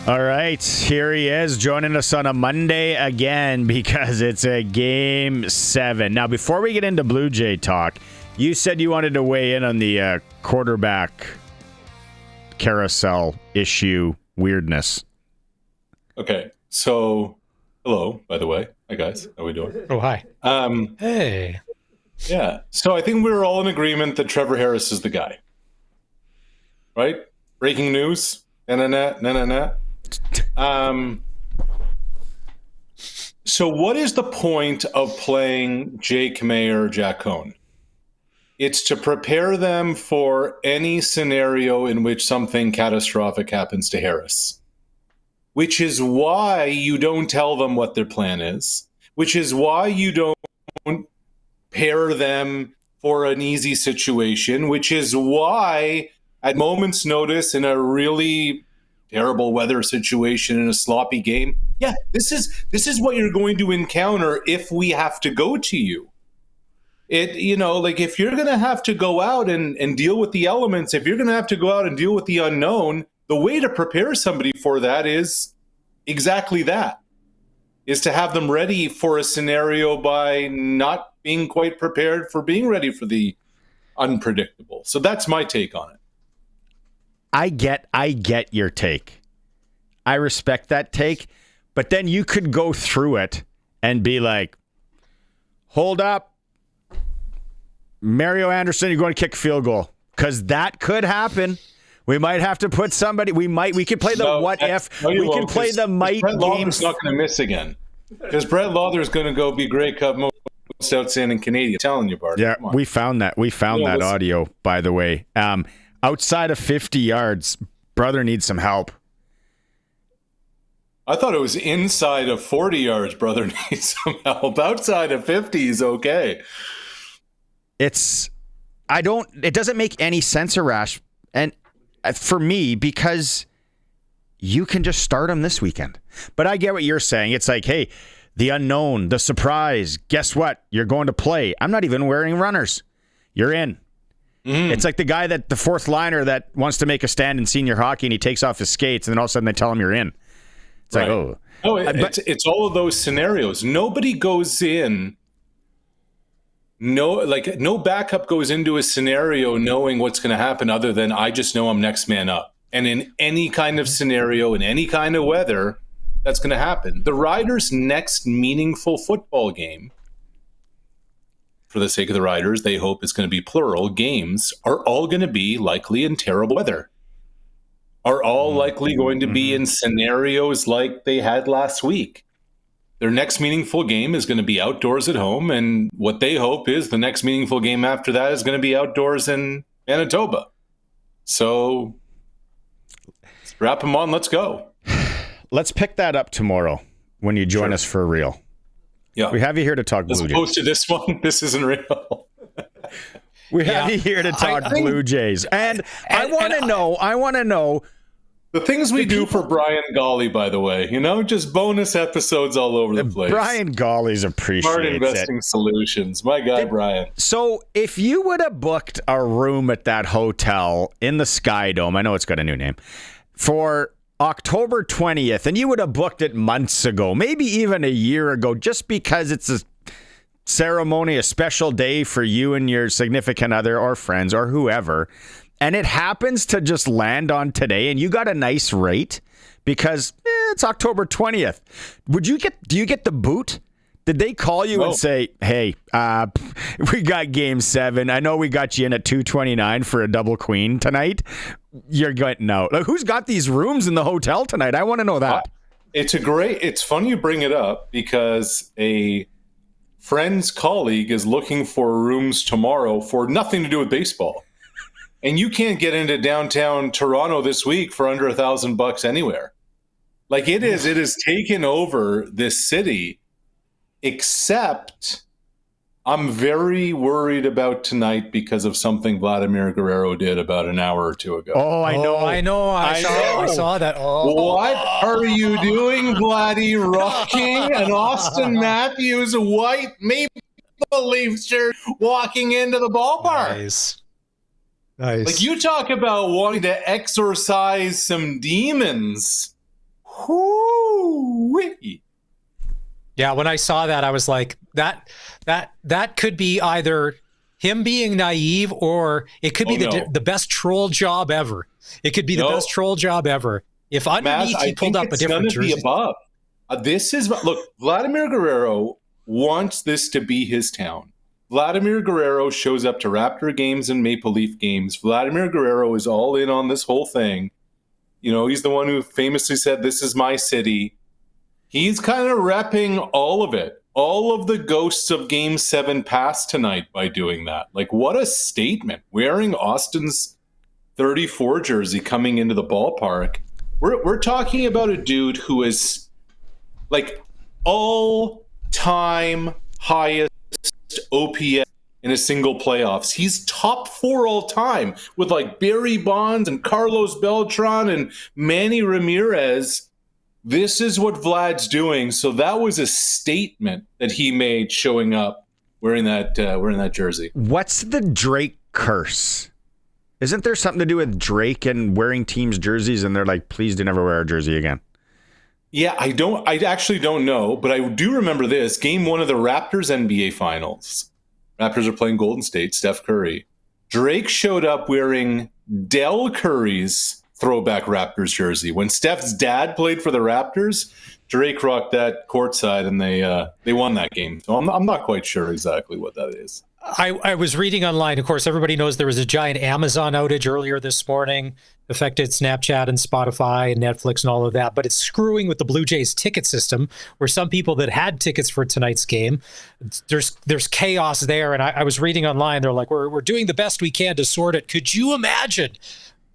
All right, here he is joining us on a Monday again because it's a Game 7. Now, before we get into Blue Jay talk, you said you wanted to weigh in on the quarterback carousel issue weirdness. Okay, so hello, by the way. Hi, guys. How we doing? Oh, hi. Hey. Yeah, so I think we were all in agreement that Trevor Harris is the guy. Right? Breaking news. Na-na-na. So what is the point of playing Jake Mayer or Jack Cohn? It's to prepare them for any scenario in which something catastrophic happens to Harris, which is why you don't tell them what their plan is, which is why you don't pair them for an easy situation, which is why at moment's notice in a really terrible weather situation in a sloppy game, yeah, this is what you're going to encounter if we have to go to you. If you're going to have to go out and deal with the elements, if you're going to have to go out and deal with the unknown, the way to prepare somebody for that is exactly that, is to have them ready for a scenario by not being quite prepared for being ready for the unpredictable. So that's my take on it. I get your take. I respect that take, but then you could go through it and be like, hold up, Mario Anderson, you're going to kick a field goal. Because that could happen. We might have to put somebody, we could play the what if, we can play the might Brett game. Lawler's not going to miss again. Because Brett Lawler's going to go be Grey Cup most outstanding Canadian. I'm telling you, Bart. Yeah, we found that. We found that audio, by the way. Outside of 50 yards, brother needs some help. I thought it was inside of 40 yards, brother needs some help. Outside of 50 is okay. It doesn't make any sense, Arash. And for me, because you can just start him this weekend. But I get what you're saying. It's like, hey, the unknown, the surprise. Guess what? You're going to play. I'm not even wearing runners. You're in. It's like the guy the fourth liner that wants to make a stand in senior hockey and he takes off his skates and then all of a sudden they tell him you're in. It's right. It's all of those scenarios. Nobody goes in. No backup goes into a scenario knowing what's going to happen other than I just know I'm next man up. And in any kind of scenario, in any kind of weather, that's going to happen. The Riders' next meaningful football game, for the sake of the Riders, they hope it's going to be plural, games are all going to be likely in terrible weather. Are all likely going to be in scenarios like they had last week. Their next meaningful game is going to be outdoors at home, and what they hope is the next meaningful game after that is going to be outdoors in Manitoba. So strap them on, let's go. Let's pick that up tomorrow when you join us for real. Yeah. We have you here to talk Blue Jays. As opposed to this one, this isn't real. We have you here to talk Blue Jays. And I want to know. The things we do for Brian Golly, by the way, just bonus episodes all over the place. Brian Golly's appreciates Smart investing solutions. My guy, Brian. So if you would have booked a room at that hotel in the Sky Dome, I know it's got a new name, for October 20th, and you would have booked it months ago, maybe even a year ago, just because it's a ceremony, a special day for you and your significant other or friends or whoever, and it happens to just land on today and you got a nice rate because it's October 20th. Do you get the boot? Did they call you and say, hey, we got Game 7. I know we got you in at 229 for a double queen tonight. You're going, no. Like, who's got these rooms in the hotel tonight? I want to know that. It's funny you bring it up because a friend's colleague is looking for rooms tomorrow for nothing to do with baseball. And you can't get into downtown Toronto this week for under $1,000 anywhere. Like it is taken over this city, except I'm very worried about tonight because of something Vladimir Guerrero did about an hour or two ago. Oh, I know. I saw that. Oh. What are you doing, Vladdy? Rocking an Austin Matthews white Maple Leaf shirt walking into the ballpark. Nice. Like, you talk about wanting to exorcise some demons. Whoo-wee. Yeah, when I saw that, I was like, that could be either him being naive, or it could be the best troll job ever. It could be the best troll job ever. If underneath Maz, he pulled up a different none of jersey. the above. Look, Vladimir Guerrero wants this to be his town. Vladimir Guerrero shows up to Raptor games and Maple Leaf games. Vladimir Guerrero is all in on this whole thing. You know, he's the one who famously said, "This is my city." He's kind of repping all of it. All of the ghosts of Game 7 passed tonight by doing that. Like, what a statement. Wearing Austin's 34 jersey coming into the ballpark. We're talking about a dude who is, like, all-time highest OPS in a single playoffs. He's top 4 all-time with, like, Barry Bonds and Carlos Beltran and Manny Ramirez. This is what Vlad's doing. So that was a statement that he made showing up wearing that jersey. What's the Drake curse? Isn't there something to do with Drake and wearing teams' jerseys and they're like, please do never wear a jersey again? Yeah, I actually don't know, but I do remember this. Game 1 of the Raptors NBA Finals. Raptors are playing Golden State, Steph Curry. Drake showed up wearing Del Curry's throwback Raptors jersey. When Steph's dad played for the Raptors, Drake rocked that courtside, and they won that game. So I'm not quite sure exactly what that is. I was reading online. Of course, everybody knows there was a giant Amazon outage earlier this morning, affected Snapchat and Spotify and Netflix and all of that. But it's screwing with the Blue Jays ticket system, where some people that had tickets for tonight's game, there's chaos there. And I was reading online. They're like, we're doing the best we can to sort it. Could you imagine,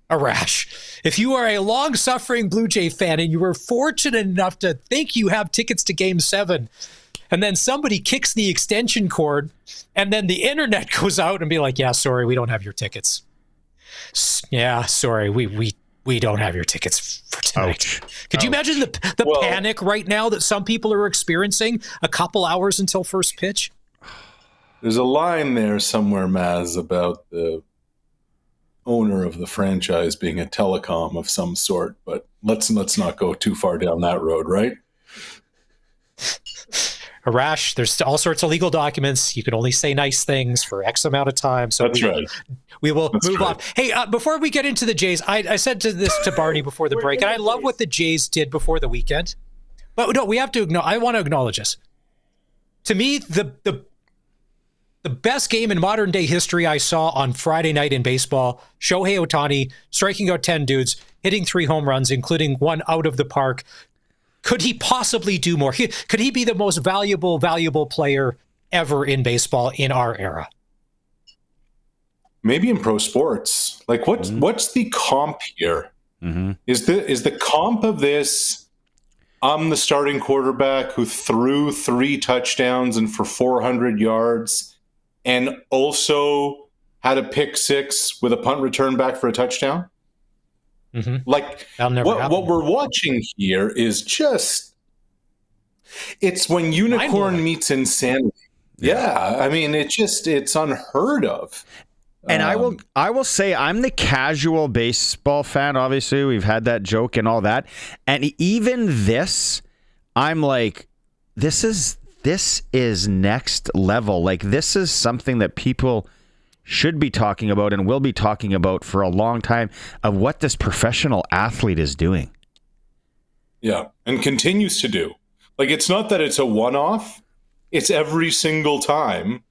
Arash, if you are a long-suffering Blue Jay fan and you were fortunate enough to think you have tickets to Game 7, and then somebody kicks the extension cord, and then the internet goes out and be like, yeah, sorry, we don't have your tickets. Yeah, sorry, we don't have your tickets for tonight. Ouch. Could you imagine the panic right now that some people are experiencing a couple hours until first pitch? There's a line there somewhere, Maz, about the owner of the franchise being a telecom of some sort, but let's not go too far down that road, right? Arash, there's all sorts of legal documents. You can only say nice things for X amount of time. So we will move on. Hey, before we get into the Jays, I said this to Barney before the break, and I love what the Jays did before the weekend. But no, we have to. I want to acknowledge this. To me, the best game in modern day history I saw on Friday night in baseball, Shohei Ohtani striking out 10 dudes, hitting 3 home runs, including one out of the park. Could he possibly do more? Could he be the most valuable player ever in baseball in our era? Maybe in pro sports. Like, what's the comp here? Mm-hmm. Is the comp of this, I'm the starting quarterback who threw 3 touchdowns and for 400 yards and also had a pick 6 with a punt return back for a touchdown? Mm-hmm. Like, what we're watching here is just, it's when unicorn meets insanity. Yeah. I mean, it's unheard of. And I will say, I'm the casual baseball fan. Obviously, we've had that joke and all that. And even this, I'm like, this is next level. Like, this is something that people should be talking about and will be talking about for a long time, of what this professional athlete is doing. Yeah, and continues to do. Like, it's not that it's a one-off. It's every single time,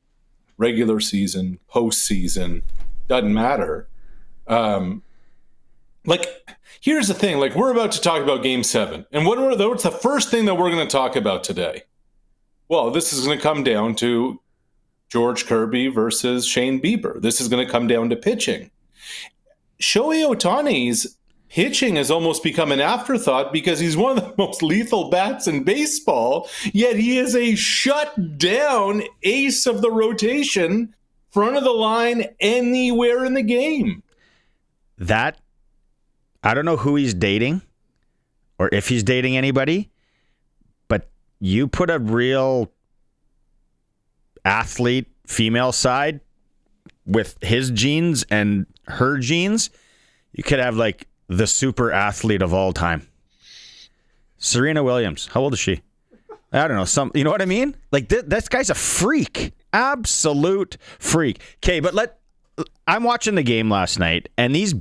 regular season, postseason, doesn't matter. Like, here's the thing. Like, we're about to talk about Game 7. And what's the first thing that we're going to talk about today? Well, this is going to come down to George Kirby versus Shane Bieber. This is going to come down to pitching. Shohei Ohtani's pitching has almost become an afterthought because he's one of the most lethal bats in baseball, yet he is a shut-down ace of the rotation, front of the line, anywhere in the game. That, I don't know who he's dating or if he's dating anybody, but you put a real athlete female side with his genes and her genes, you could have like the super athlete of all time. Serena Williams. How old is she? I don't know. You know what I mean? Like this guy's a freak, absolute freak. Okay, but I'm watching the game last night, and the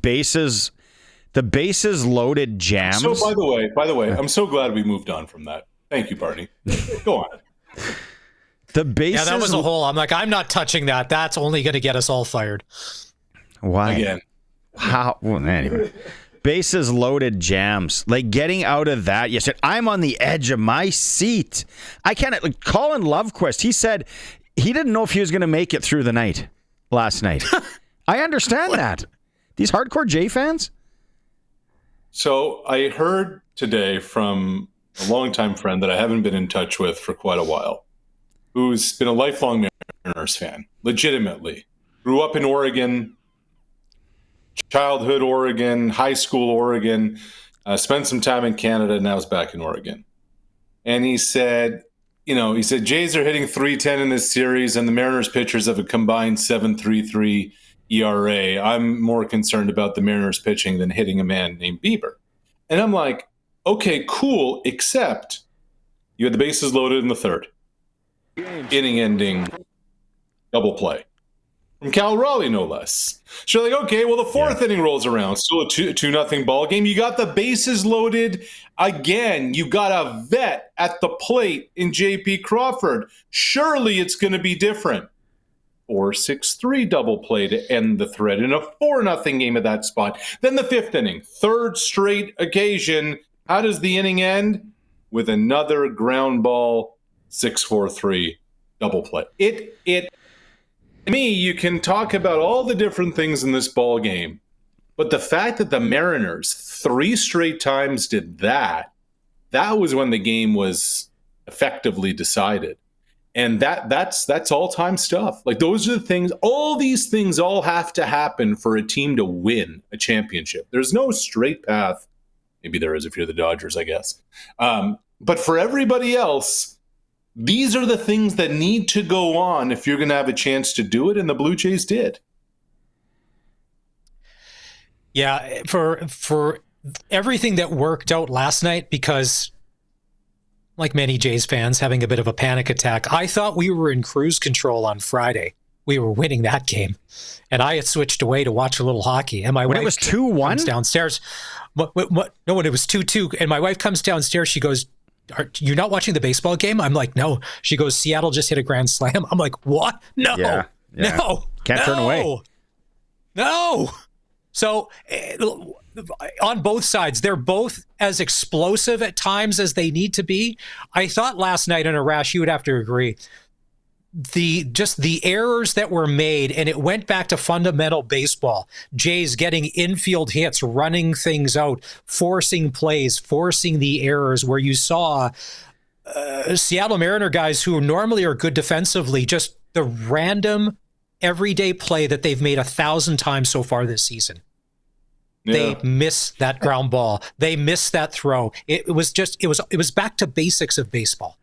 bases loaded jams. So by the way, I'm so glad we moved on from that. Thank you, Barney. Go on. The bases. Yeah, that was a whole. I'm like, I'm not touching that. That's only going to get us all fired. Why? Again. How? Well, anyway. Bases loaded jams. Like getting out of that. You said, I'm on the edge of my seat. I can't. Like, Colin Lovequist, he said he didn't know if he was going to make it through the night last night. I understand that. These hardcore Jay fans. So I heard today from a longtime friend that I haven't been in touch with for quite a while, who's been a lifelong Mariners fan, legitimately. Grew up in Oregon, childhood Oregon, high school Oregon, spent some time in Canada, now is back in Oregon. And he said, Jays are hitting 310 in this series, and the Mariners pitchers have a combined 7.33 ERA. I'm more concerned about the Mariners pitching than hitting a man named Bieber. And I'm like, okay, cool, except you had the bases loaded in the third. Inning-ending double play. From Cal Raleigh, no less. So you're like, okay, well, the fourth inning rolls around. Still a 2-0 ball game. You got the bases loaded again. You got a vet at the plate in J.P. Crawford. Surely it's going to be different. 4-6-3 double play to end the thread in a 4-0 game at that spot. Then the fifth inning, third straight occasion. How does the inning end? With another ground ball 6-4-3 double play. To me, you can talk about all the different things in this ball game, but the fact that the Mariners 3 straight times did that was when the game was effectively decided. And that's all-time stuff. Like, those are the things, all these things all have to happen for a team to win a championship. There's no straight path. Maybe there is if you're the Dodgers, I guess. But for everybody else, these are the things that need to go on if you're going to have a chance to do it, and the Blue Jays did. Yeah, for everything that worked out last night, because like many Jays fans having a bit of a panic attack, I thought we were in cruise control on Friday. We were winning that game, and I had switched away to watch a little hockey. And my wife, it was 2-1, comes downstairs. No, when it was 2-2, and my wife comes downstairs. She goes, "Are you not watching the baseball game?" I'm like, "No." She goes, "Seattle just hit a grand slam." I'm like, "What? No, no, can't turn away. No." So on both sides, they're both as explosive at times as they need to be. I thought last night, and Arash, you would have to agree, the errors that were made, and it went back to fundamental baseball. Jays getting infield hits, running things out, forcing plays, forcing the errors, where you saw Seattle Mariner guys who normally are good defensively, just the random everyday play that they've made 1,000 times so far this season. Yeah. They miss that ground ball. They miss that throw. It was back to basics of baseball.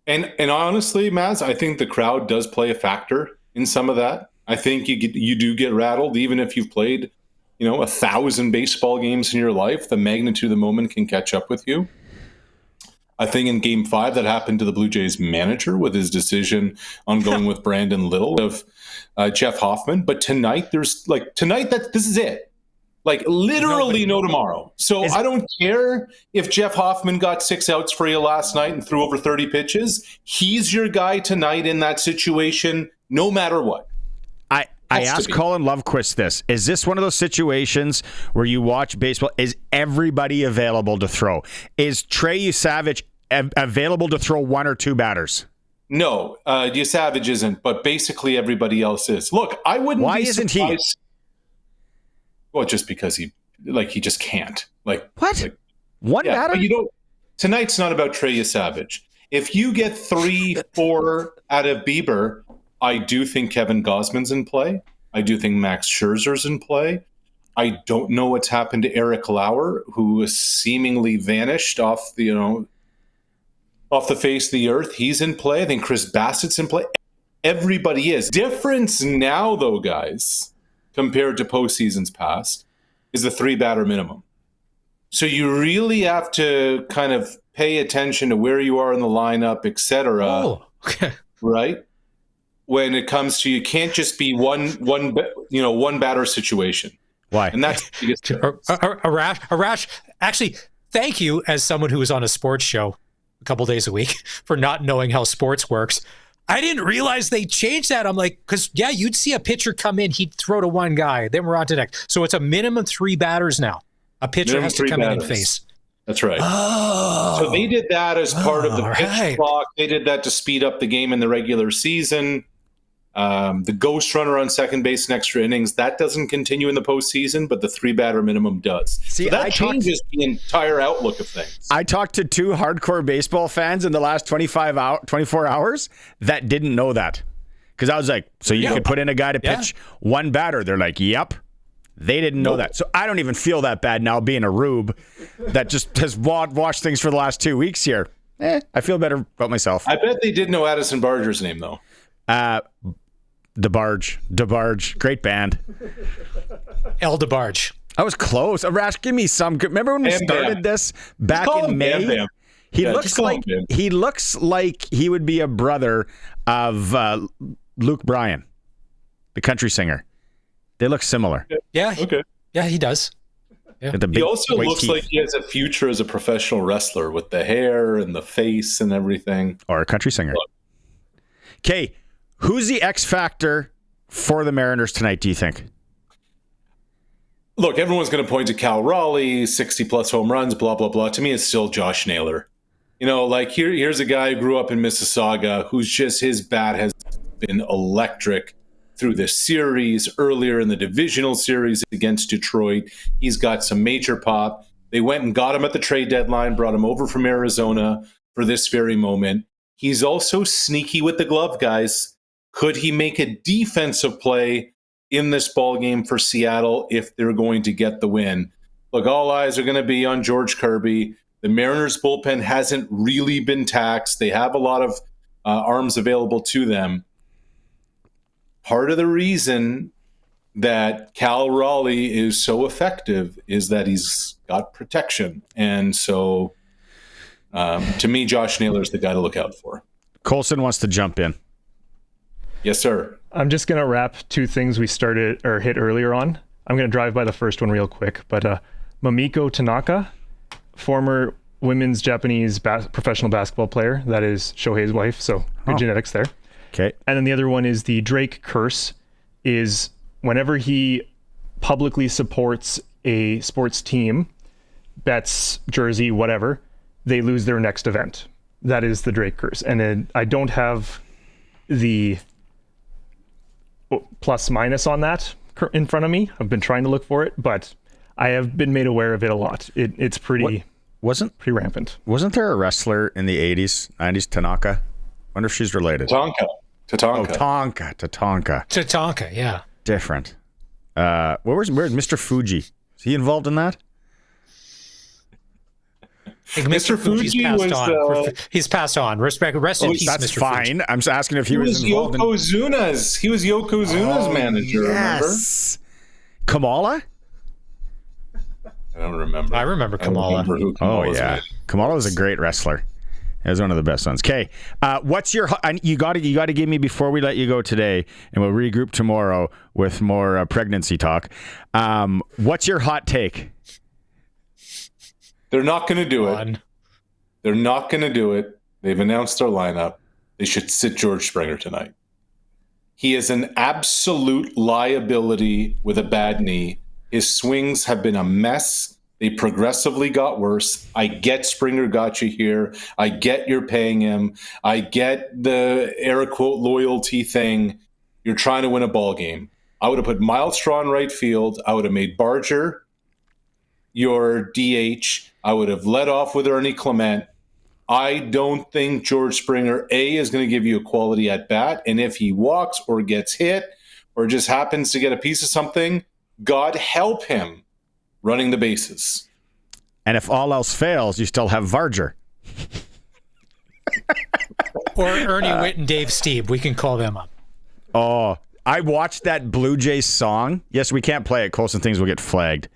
And honestly, Maz, I think the crowd does play a factor in some of that. I think you do get rattled, even if you've played, 1,000 baseball games in your life. The magnitude of the moment can catch up with you. I think in Game 5 that happened to the Blue Jays manager with his decision on going with Brandon Little of Jeff Hoffman. But tonight, this is it. Like, literally no tomorrow. So I don't care if Jeff Hoffman got 6 outs for you last night and threw over 30 pitches. He's your guy tonight in that situation, no matter what. I asked Colin Lovequist this. Is this one of those situations where you watch baseball? Is everybody available to throw? Is Trey Savage available to throw 1 or 2 batters? No, Savage isn't, but basically everybody else is. Look, I wouldn't Why be isn't surprised. he? Well, just because he just can't. Like, what? One batter? But tonight's not about Trey Savage. If you get 3-4 out of Bieber, I do think Kevin Gausman's in play. I do think Max Scherzer's in play. I don't know what's happened to Eric Lauer, who has seemingly vanished off the face of the earth. He's in play. I think Chris Bassett's in play. Everybody is. Difference now, though, guys, compared to postseasons past, is the 3-batter minimum. So you really have to kind of pay attention to where you are in the lineup, etc. Oh, okay. Right? When it comes to, you can't just be one batter situation. Why? And that's the biggest difference. Arash, actually, thank you as someone who was on a sports show a couple days a week for not knowing how sports works. I didn't realize they changed that. I'm like, because, yeah, you'd see a pitcher come in, he'd throw to one guy, then we're on to next. So it's a minimum 3 batters now. A pitcher has to come in and face. That's right. Oh. So they did that as part of the pitch right. clock. They did that to speed up the game in the regular season. The ghost runner on second base in extra innings, that doesn't continue in the postseason, but the 3-batter minimum does. See, so that changes the entire outlook of things. I talked to 2 hardcore baseball fans in the last 24 hours that didn't know that. Because I was like, so you could put in a guy to pitch 1 batter. They're like, yep. They didn't know that. So I don't even feel that bad now being a rube that just has watched things for the last 2 weeks here. I feel better about myself. I bet they did know Addison Barger's name, though. DeBarge. Great band. El DeBarge. I was close. Arash, give me some. Remember when we started this back in May? Bam. He looks like he would be a brother of Luke Bryan, the country singer. They look similar. Yeah. Okay. Yeah, he does. Yeah. He also looks like he has a future as a professional wrestler with the hair and the face and everything. Or a country singer. Okay, who's the X factor for the Mariners tonight, do you think? Look, everyone's going to point to Cal Raleigh, 60-plus home runs, blah, blah, blah. To me, it's still Josh Naylor. You know, like here's a guy who grew up in Mississauga who's just, his bat has been electric through this series, earlier in the divisional series against Detroit. He's got some major pop. They went and got him at the trade deadline, brought him over from Arizona for this very moment. He's also sneaky with the glove, guys. Could he make a defensive play in this ball game for Seattle if they're going to get the win? Look, all eyes are going to be on George Kirby. The Mariners bullpen hasn't really been taxed. They have a lot of arms available to them. Part of the reason that Cal Raleigh is so effective is that he's got protection. And so, to me, Josh Naylor is the guy to look out for. Colson wants to jump in. Yes, sir. I'm just going to wrap 2 things we started or hit earlier on. I'm going to drive by the first one real quick. But Mamiko Tanaka, former women's Japanese professional basketball player. That is Shohei's wife. So good genetics there. Okay. And then the other one is the Drake curse, is whenever he publicly supports a sports team, bets, jersey, whatever, they lose their next event. That is the Drake curse. And I don't have the plus minus on that in front of me. I've been trying to look for it, but I have been made aware of it a lot. It's pretty rampant. Wasn't there a wrestler in the 80s, 90s, Tanaka? Wonder if she's related. Tatanka. Oh, Tatanka, yeah. Different. Where's Mr. Fuji? Is he involved in that? Mr. Fuji's passed on. He's passed on. Rest in peace, that's Mr. fine. Fuji. I'm just asking if he was involved Yokozuna's. He was Yokozuna's manager, yes. Remember? Kamala? I don't remember. I remember Kamala. Kamala was a great wrestler. It was one of the best ones. Okay, what's your? You got to give me before we let you go today, and we'll regroup tomorrow with more pregnancy talk. What's your hot take? They're not going to do it. They're not going to do it. They've announced their lineup. They should sit George Springer tonight. He is an absolute liability with a bad knee. His swings have been a mess. They progressively got worse. I get Springer got you here. I get you're paying him. I get the air quote loyalty thing. You're trying to win a ball game. I would have put Miles Straw in right field. I would have made Barger your DH. I would have led off with Ernie Clement. I don't think George Springer, A, is going to give you a quality at bat. And if he walks or gets hit or just happens to get a piece of something, God help him running the bases. And if all else fails, you still have Varger. Or Ernie Witt and Dave Stieb. We can call them up. Oh, I watched that Blue Jays song. Yes, we can't play it. Colson thinks we'll get flagged.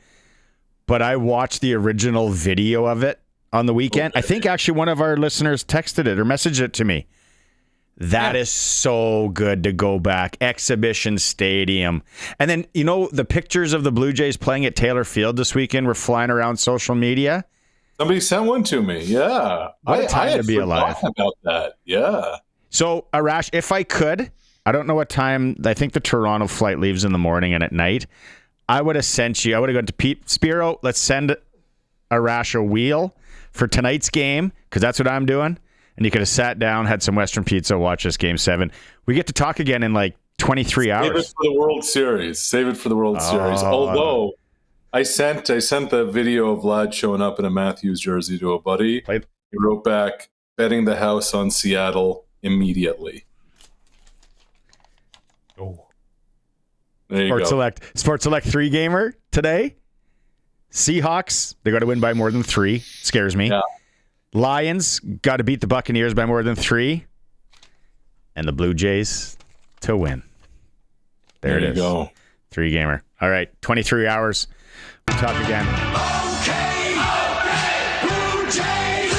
but I watched the original video of it on the weekend. Okay. I think actually one of our listeners texted it or messaged it to me. That is so good to go back. Exhibition Stadium. And then, you know, the pictures of the Blue Jays playing at Taylor Field this weekend were flying around social media. Somebody sent one to me. Yeah. What a time I to be alive. about that. Yeah. So, Arash, if I could, I don't know what time, I think the Toronto flight leaves in the morning and at night. I would have sent you, I would have gone to Pete Spiro, let's send Arash a wheel for tonight's game, because that's what I'm doing. And you could have sat down, had some Western pizza, watch this Game 7. We get to talk again in like 23 hours. Save it for the World Series. Save it for the World Series. Although I sent the video of Vlad showing up in a Matthews jersey to a buddy. He wrote back, betting the house on Seattle immediately. Oh. There you go. Sports Select 3 gamer today. Seahawks, they got to win by more than 3. Scares me. Yeah. Lions got to beat the Buccaneers by more than 3. And the Blue Jays to win. There it is. Go. 3 gamer. All right, 23 hours. We'll talk again. Okay, Blue Jays,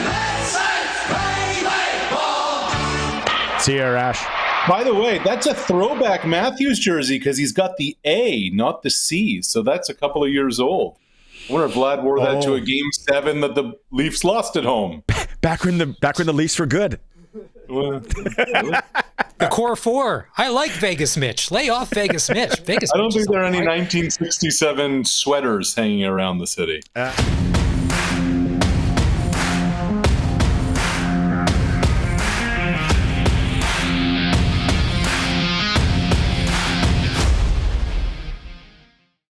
let's play ball. See you, Arash. By the way, that's a throwback Matthews jersey because he's got the A, not the C. So that's a couple of years old. I wonder if Vlad wore that to a Game 7 that the Leafs lost at home. Back when the Leafs were good. The core 4. I like Vegas Mitch. Lay off Vegas Mitch. Vegas I don't Mitch think is there are any all right. 1967 sweaters hanging around the city.